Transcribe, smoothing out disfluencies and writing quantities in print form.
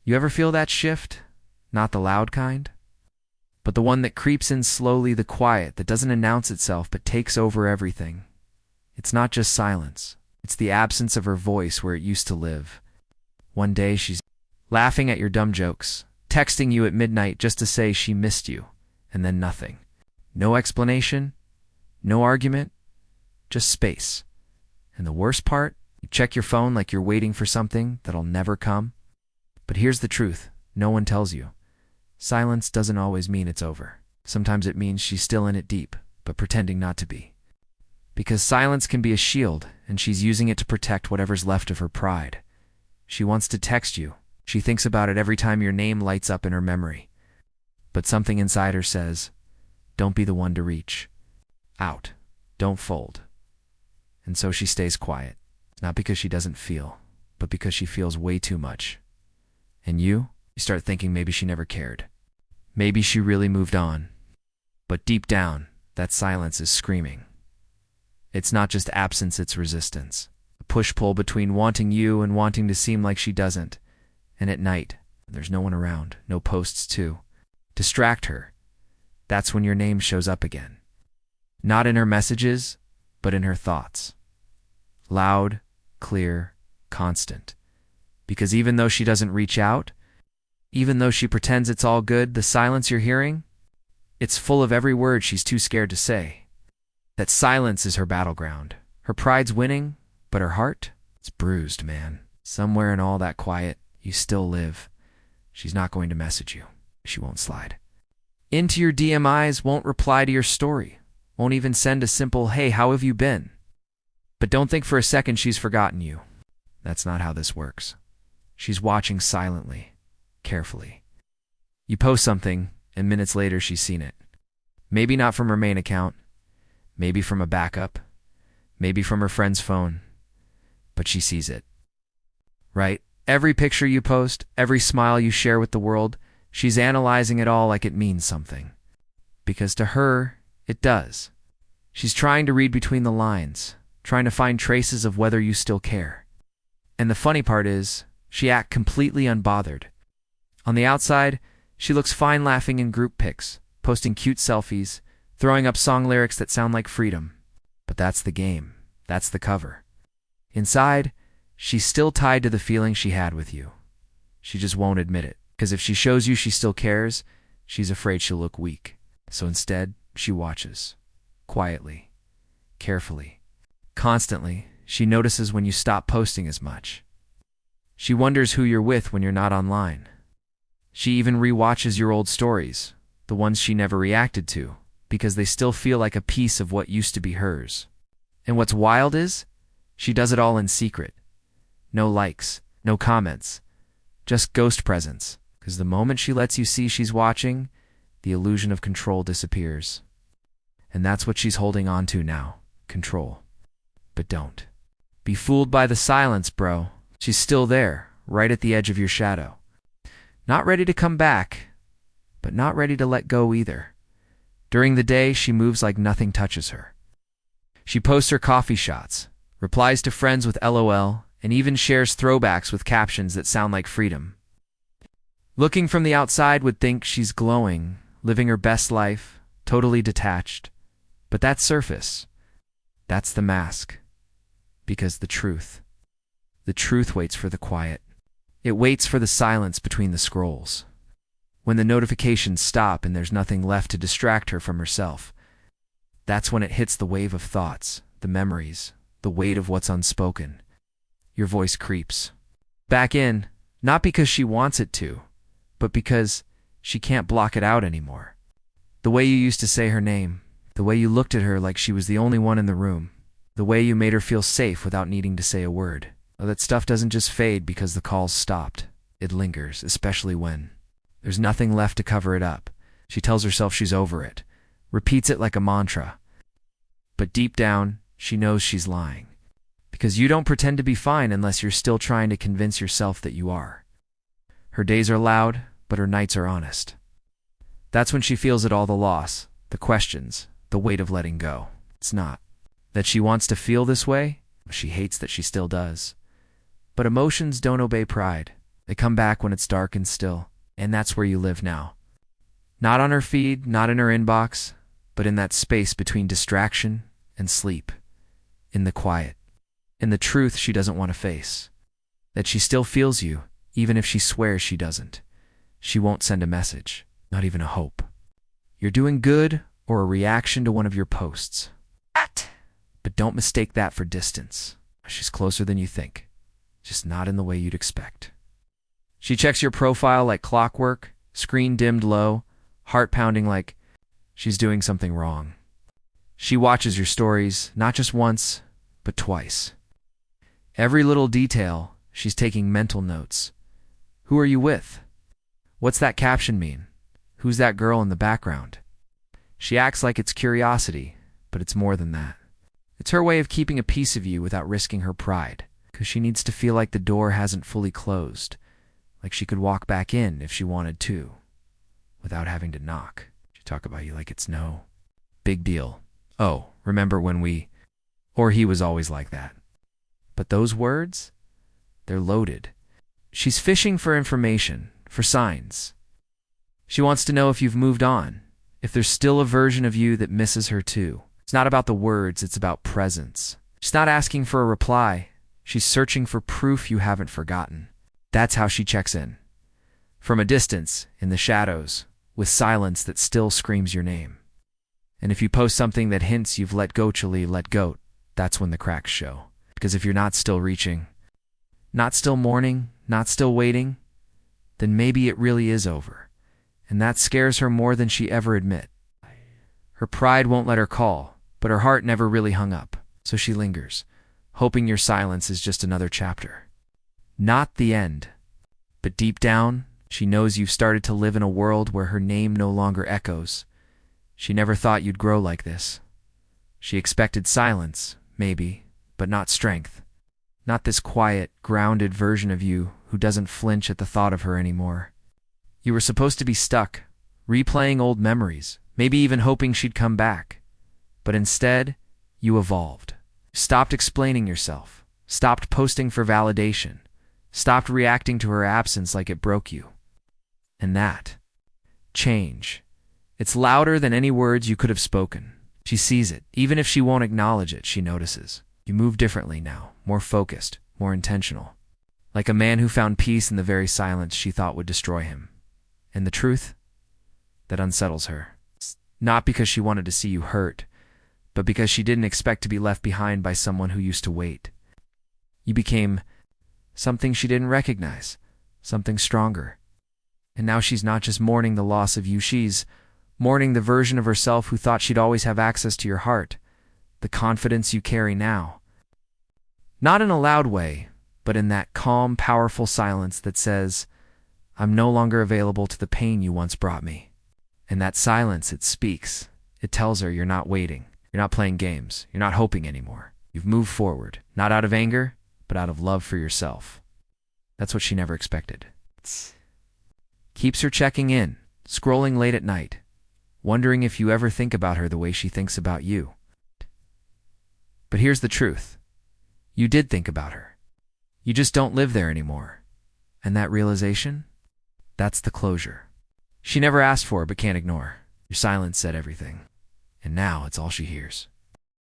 You ever feel that shift? Not the loud kind, but the one that creeps in slowly, the quiet that doesn't announce itself but takes over everything. It's not just silence. It's the absence of her voice where it used to live. One day she's laughing at your dumb jokes, texting you at midnight just to say she missed you, and then nothing. No explanation, no argument, just space. And the worst part, you check your phone like you're waiting for something that'll never come. But here's the truth, no one tells you. Silence doesn't always mean it's over. Sometimes it means she's still in it deep, but pretending not to be. Because silence can be a shield, and she's using it to protect whatever's left of her pride. She wants to text you. She thinks about it every time your name lights up in her memory. But something inside her says, don't be the one to reach out. Don't fold. And so she stays quiet, not because she doesn't feel, but because she feels way too much. And you start thinking maybe she never cared. Maybe she really moved on. But deep down, that silence is screaming. It's not just absence, it's resistance. A push-pull between wanting you and wanting to seem like she doesn't. And at night, there's no one around, no posts to distract her. That's when your name shows up again. Not in her messages, but in her thoughts. Loud, clear, constant. Because even though she doesn't reach out, even though she pretends it's all good, the silence you're hearing, it's full of every word she's too scared to say. That silence is her battleground. Her pride's winning, but her heart, it's bruised, man. Somewhere in all that quiet, you still live. She's not going to message you. She won't slide into your DMIs, won't reply to your story, won't even send a simple, hey, how have you been? But don't think for a second she's forgotten you. That's not how this works. She's watching silently, carefully. You post something, and minutes later she's seen it. Maybe not from her main account, maybe from a backup, maybe from her friend's phone, but she sees it. Right? Every picture you post, every smile you share with the world, she's analyzing it all like it means something. Because to her, it does. She's trying to read between the lines, trying to find traces of whether you still care. And the funny part is, she acts completely unbothered. On the outside, she looks fine laughing in group pics, posting cute selfies, throwing up song lyrics that sound like freedom. But that's the game. That's the cover. Inside, she's still tied to the feeling she had with you. She just won't admit it. Because if she shows you she still cares, she's afraid she'll look weak. So instead, she watches. Quietly. Carefully. Constantly, she notices when you stop posting as much. She wonders who you're with when you're not online. She even rewatches your old stories, the ones she never reacted to, because they still feel like a piece of what used to be hers. And what's wild is, she does it all in secret. No likes, no comments, just ghost presence. Because the moment she lets you see she's watching, the illusion of control disappears. And that's what she's holding on to now, control. But don't be fooled by the silence, bro. She's still there, right at the edge of your shadow. Not ready to come back, but not ready to let go either. During the day, she moves like nothing touches her. She posts her coffee shots, replies to friends with LOL, and even shares throwbacks with captions that sound like freedom. Looking from the outside would think she's glowing, living her best life, totally detached. But that's surface. That's the mask. Because the truth waits for the quiet. It waits for the silence between the scrolls. When the notifications stop and there's nothing left to distract her from herself, that's when it hits the wave of thoughts, the memories, the weight of what's unspoken. Your voice creeps back in, not because she wants it to, but because she can't block it out anymore. The way you used to say her name, the way you looked at her like she was the only one in the room, the way you made her feel safe without needing to say a word. That stuff doesn't just fade because the calls stopped. It lingers, especially when there's nothing left to cover it up. She tells herself she's over it, repeats it like a mantra. But deep down, she knows she's lying. Because you don't pretend to be fine unless you're still trying to convince yourself that you are. Her days are loud, but her nights are honest. That's when she feels it all, the loss, the questions, the weight of letting go. It's not that she wants to feel this way. She hates that she still does. But emotions don't obey pride. They come back when it's dark and still, and that's where you live now. Not on her feed, not in her inbox, but in that space between distraction and sleep, in the quiet, in the truth she doesn't want to face, that she still feels you, even if she swears she doesn't. She won't send a message, not even a hope. You're doing good or a reaction to one of your posts. But don't mistake that for distance. She's closer than you think, just not in the way you'd expect. She checks your profile like clockwork, screen dimmed low, heart pounding like she's doing something wrong. She watches your stories, not just once, but twice. Every little detail, she's taking mental notes. Who are you with? What's that caption mean? Who's that girl in the background? She acts like it's curiosity, but it's more than that. It's her way of keeping a piece of you without risking her pride, because she needs to feel like the door hasn't fully closed, like she could walk back in if she wanted to, without having to knock. She talk about you like it's no big deal. Oh, remember when we... Or he was always like that. But those words, they're loaded. She's fishing for information, for signs. She wants to know if you've moved on, if there's still a version of you that misses her too. It's not about the words, it's about presence. She's not asking for a reply. She's searching for proof you haven't forgotten. That's how she checks in. From a distance, in the shadows, with silence that still screams your name. And if you post something that hints you've let go, Chili, let go, that's when the cracks show. Because if you're not still reaching, not still mourning, not still waiting, then maybe it really is over. And that scares her more than she ever admit. Her pride won't let her call, but her heart never really hung up. So she lingers, hoping your silence is just another chapter. Not the end. But deep down, she knows you've started to live in a world where her name no longer echoes. She never thought you'd grow like this. She expected silence, maybe, but not strength. Not this quiet, grounded version of you who doesn't flinch at the thought of her anymore. You were supposed to be stuck, replaying old memories, maybe even hoping she'd come back. But instead, you evolved. Stopped explaining yourself. Stopped posting for validation. Stopped reacting to her absence like it broke you. And that change. It's louder than any words you could have spoken. She sees it. Even if she won't acknowledge it, she notices. You move differently now, more focused, more intentional. Like a man who found peace in the very silence she thought would destroy him. And the truth? That unsettles her. Not because she wanted to see you hurt, but because she didn't expect to be left behind by someone who used to wait. You became something she didn't recognize, something stronger. And now she's not just mourning the loss of you, she's mourning the version of herself who thought she'd always have access to your heart, the confidence you carry now. Not in a loud way, but in that calm, powerful silence that says, I'm no longer available to the pain you once brought me. And that silence, it speaks. It tells her you're not waiting. You're not playing games. You're not hoping anymore. You've moved forward, not out of anger, but out of love for yourself. That's what she never expected. Keeps her checking in, scrolling late at night, wondering if you ever think about her the way she thinks about you. But here's the truth. You did think about her. You just don't live there anymore. And that realization? That's the closure. She never asked for it but can't ignore. Your silence said everything. And now it's all she hears.